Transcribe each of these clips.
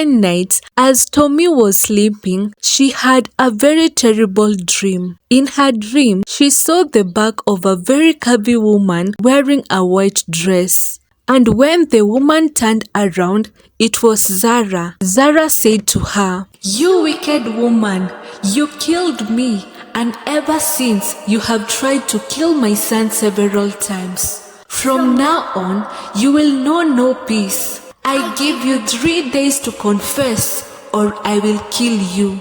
One night, as Tommy was sleeping, she had a very terrible dream. In her dream, she saw the back of a very curvy woman wearing a white dress. And when the woman turned around, it was Zara. Zara said to her, "You wicked woman, you killed me, and ever since you have tried to kill my son several times. From now on, you will know no peace. I give you 3 days to confess, or I will kill you."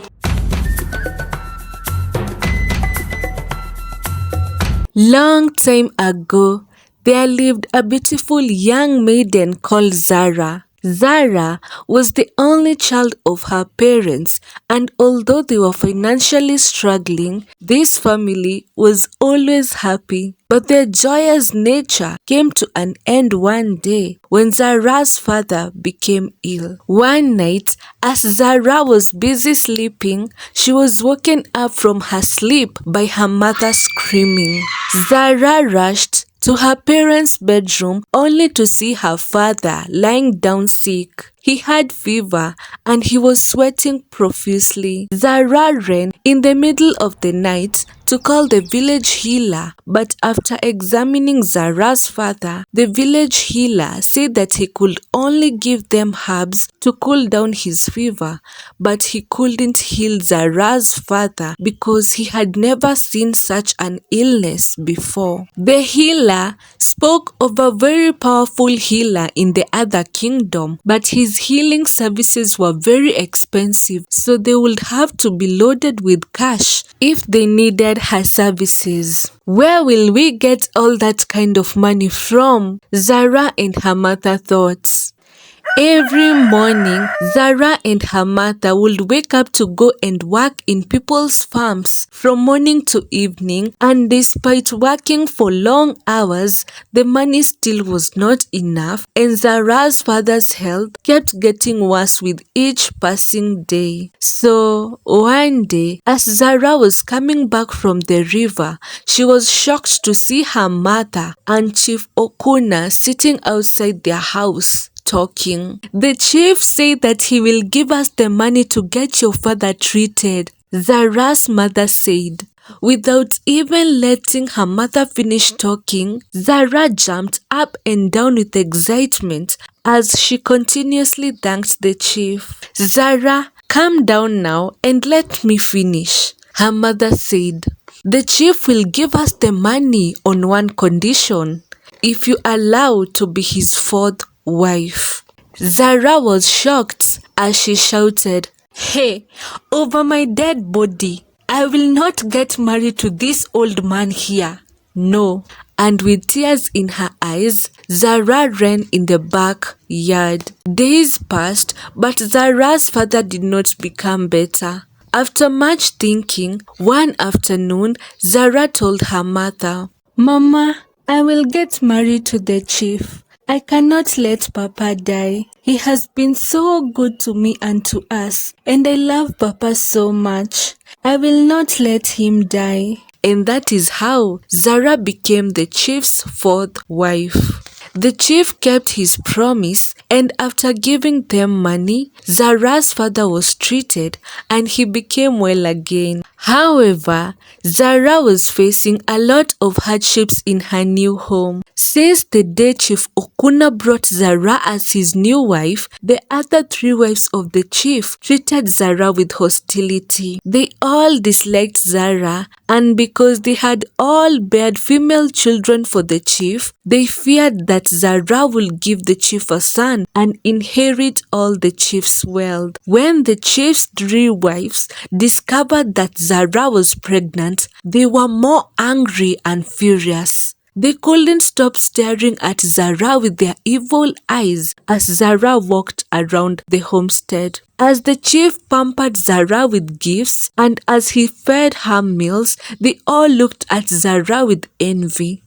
Long time ago, there lived a beautiful young maiden called Zara. Zara was the only child of her parents, and although they were financially struggling, this family was always happy. But their joyous nature came to an end one day when Zara's father became ill. One night, as Zara was busy sleeping, she was woken up from her sleep by her mother screaming. Zara rushed to her parents' bedroom only to see her father lying down sick. He had fever and he was sweating profusely. Zara ran in the middle of the night to call the village healer, but after examining Zara's father, the village healer said that he could only give them herbs to cool down his fever, but he couldn't heal Zara's father because he had never seen such an illness before. The healer spoke of a very powerful healer in the other kingdom, but his healing services were very expensive, so they would have to be loaded with cash if they needed her services. Where will we get all that kind of money from? Zara and her mother thought. Every morning, Zara and her mother would wake up to go and work in people's farms from morning to evening, and despite working for long hours, the money still was not enough, and Zara's father's health kept getting worse with each passing day. So, one day, as Zara was coming back from the river, she was shocked to see her mother and Chief Okuna sitting outside their house talking. The chief said that he will give us the money to get your father treated, Zara's mother said. Without even letting her mother finish talking, Zara jumped up and down with excitement as she continuously thanked the chief. "Zara, calm down now and let me finish," her mother said. "The chief will give us the money on one condition: if you allow to be his 4th wife." Zara was shocked as she shouted, "Hey, over my dead body, I will not get married to this old man here. No." And with tears in her eyes, Zara ran in the backyard. Days passed, but Zara's father did not become better. After much thinking, one afternoon, Zara told her mother, "Mama, I will get married to the chief. I cannot let Papa die. He has been so good to me and to us, and I love Papa so much. I will not let him die." And that is how Zara became the chief's 4th wife. The chief kept his promise, and after giving them money, Zara's father was treated and he became well again. However, Zara was facing a lot of hardships in her new home. Since the day Chief Okuna brought Zara as his new wife, the other 3 wives of the chief treated Zara with hostility. They all disliked Zara, and because they had all bared female children for the chief, they feared that Zara will give the chief a son and inherit all the chief's wealth. When the chief's 3 wives discovered that Zara was pregnant, they were more angry and furious. They couldn't stop staring at Zara with their evil eyes as Zara walked around the homestead. As the chief pampered Zara with gifts and as he fed her meals, they all looked at Zara with envy.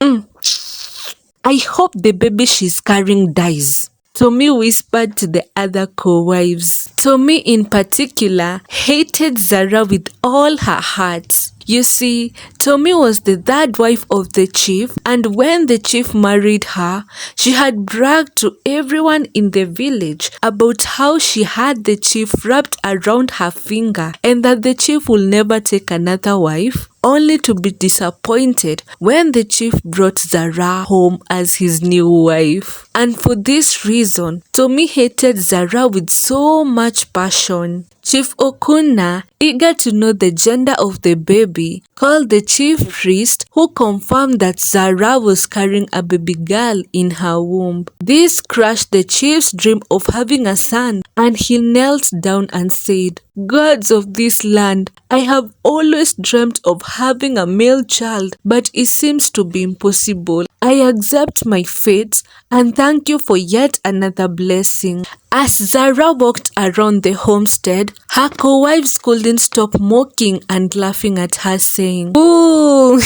"I hope the baby she's carrying dies," Tommy whispered to the other co-wives. Tommy in particular hated Zara with all her heart. You see, Tommy was the third wife of the chief, and when the chief married her, she had bragged to everyone in the village about how she had the chief wrapped around her finger and that the chief will never take another wife, only to be disappointed when the chief brought Zara home as his new wife. And for this reason, Tommy hated Zara with so much passion. Chief Okuna, eager to know the gender of the baby, called the chief priest, who confirmed that Zara was carrying a baby girl in her womb. This crushed the chief's dream of having a son, and he knelt down and said, "Gods of this land, I have always dreamt of having a male child, but it seems to be impossible. I accept my fate and thank you for yet another blessing." As Zara walked around the homestead, her co-wives couldn't stop mocking and laughing at her, saying, "Ooh,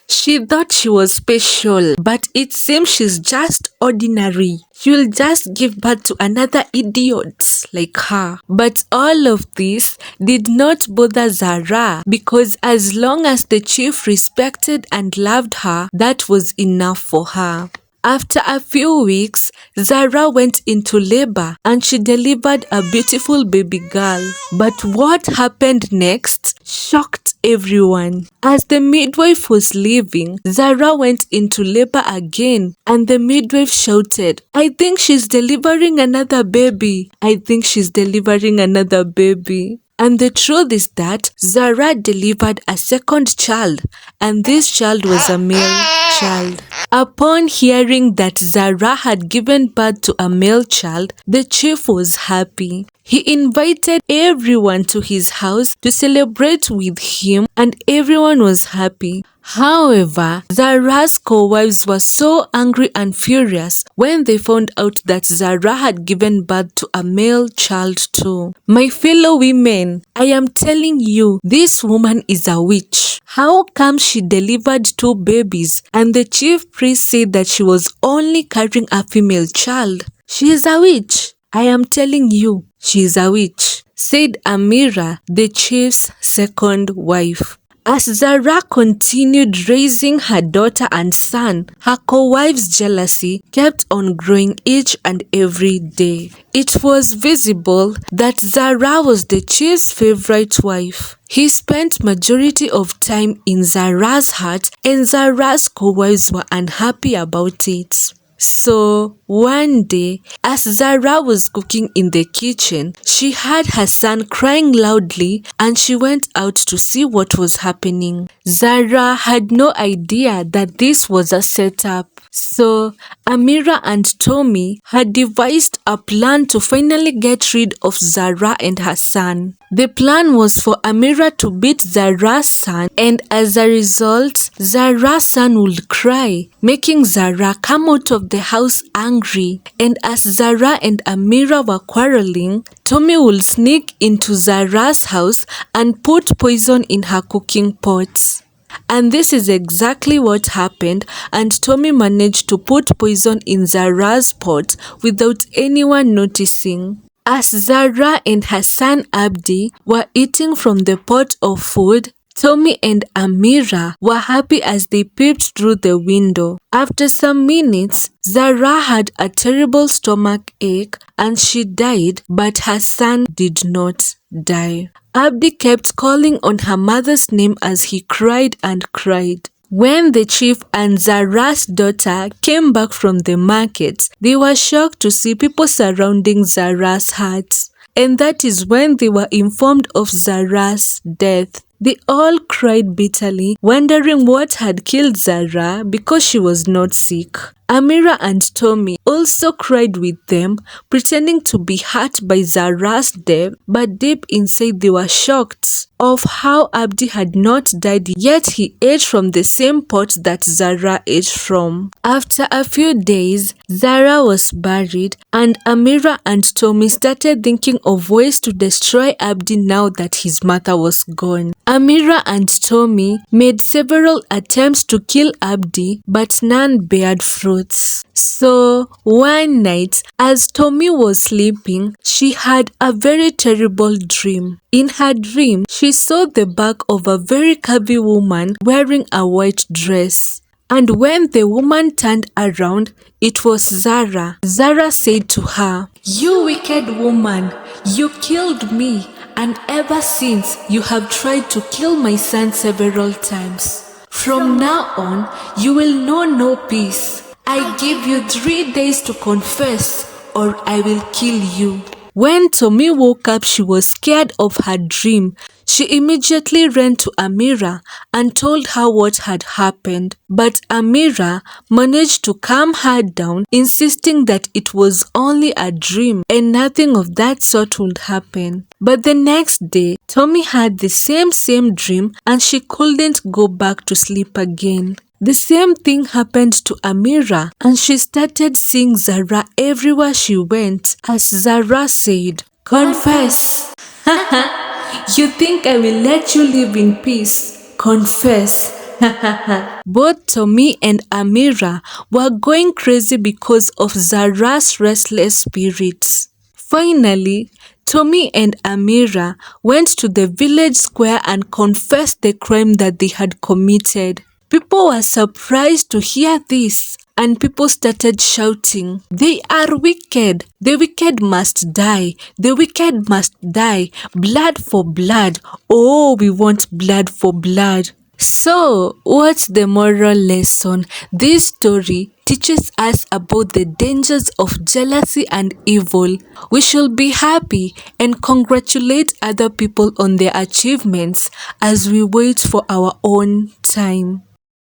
She thought she was special, but it seems she's just ordinary. You'll just give birth to another idiot like her." But all of this did not bother Zara, because as long as the chief respected and loved her, that was enough for her. After a few weeks, Zara went into labor and she delivered a beautiful baby girl. But what happened next shocked everyone. As the midwife was leaving, Zara went into labor again, and the midwife shouted, "I think she's delivering another baby. I think she's delivering another baby." And the truth is that Zara delivered a second child, and this child was a male child. Upon hearing that Zara had given birth to a male child, the chief was happy. He invited everyone to his house to celebrate with him, and everyone was happy. However, Zara's co-wives were so angry and furious when they found out that Zara had given birth to a male child too. My fellow women, I am telling you, this woman is a witch. How come she delivered two babies and the chief priest said that she was only carrying a female child? She is a witch. I am telling you, she is a witch, said Amira, the chief's second wife. As Zara continued raising her daughter and son, her co-wife's jealousy kept on growing each and every day. It was visible that Zara was the chief's favorite wife. He spent majority of time in Zara's hut, and Zara's co-wives were unhappy about it. So, one day, as Zara was cooking in the kitchen, she heard her son crying loudly and she went out to see what was happening. Zara had no idea that this was a setup. So, Amira and Tommy had devised a plan to finally get rid of Zara and her son. The plan was for Amira to beat Zara's son, and as a result, Zara's son would cry, making Zara come out of the house angry. And as Zara and Amira were quarreling, Tommy would sneak into Zara's house and put poison in her cooking pot. And this is exactly what happened, and Tommy managed to put poison in Zara's pot without anyone noticing. As Zara and her son Abdi were eating from the pot of food, Tommy and Amira were happy as they peeped through the window. After some minutes, Zara had a terrible stomach ache and she died, but her son did not die. Abdi kept calling on her mother's name as he cried and cried. When the chief and Zara's daughter came back from the market, they were shocked to see people surrounding Zara's hut. And that is when they were informed of Zara's death. They all cried bitterly, wondering what had killed Zara because she was not sick. Amira and Tommy also cried with them, pretending to be hurt by Zara's death, but deep inside they were shocked of how Abdi had not died, yet he ate from the same pot that Zara ate from. After a few days, Zara was buried, and Amira and Tommy started thinking of ways to destroy Abdi now that his mother was gone. Amira and Tommy made several attempts to kill Abdi, but none bared fruit. truths. So, one night, as Tommy was sleeping, she had a very terrible dream. In her dream, she saw the back of a very curvy woman wearing a white dress. And when the woman turned around, it was Zara. Zara said to her, "You wicked woman, you killed me, and ever since you have tried to kill my son several times. From now on, you will know no peace. I give you 3 days to confess, or I will kill you." When Tommy woke up, she was scared of her dream. She immediately ran to Amira and told her what had happened. But Amira managed to calm her down, insisting that it was only a dream and nothing of that sort would happen. But the next day, Tommy had the same dream and she couldn't go back to sleep again. The same thing happened to Amira, and she started seeing Zara everywhere she went. As Zara said, "Confess." "You think I will let you live in peace? Confess." Both Tommy and Amira were going crazy because of Zara's restless spirits. Finally, Tommy and Amira went to the village square and confessed the crime that they had committed. People were surprised to hear this, and people started shouting, "They are wicked! The wicked must die! The wicked must die! Blood for blood! Oh, we want blood for blood!" So, what's the moral lesson? This story teaches us about the dangers of jealousy and evil. We should be happy and congratulate other people on their achievements as we wait for our own time.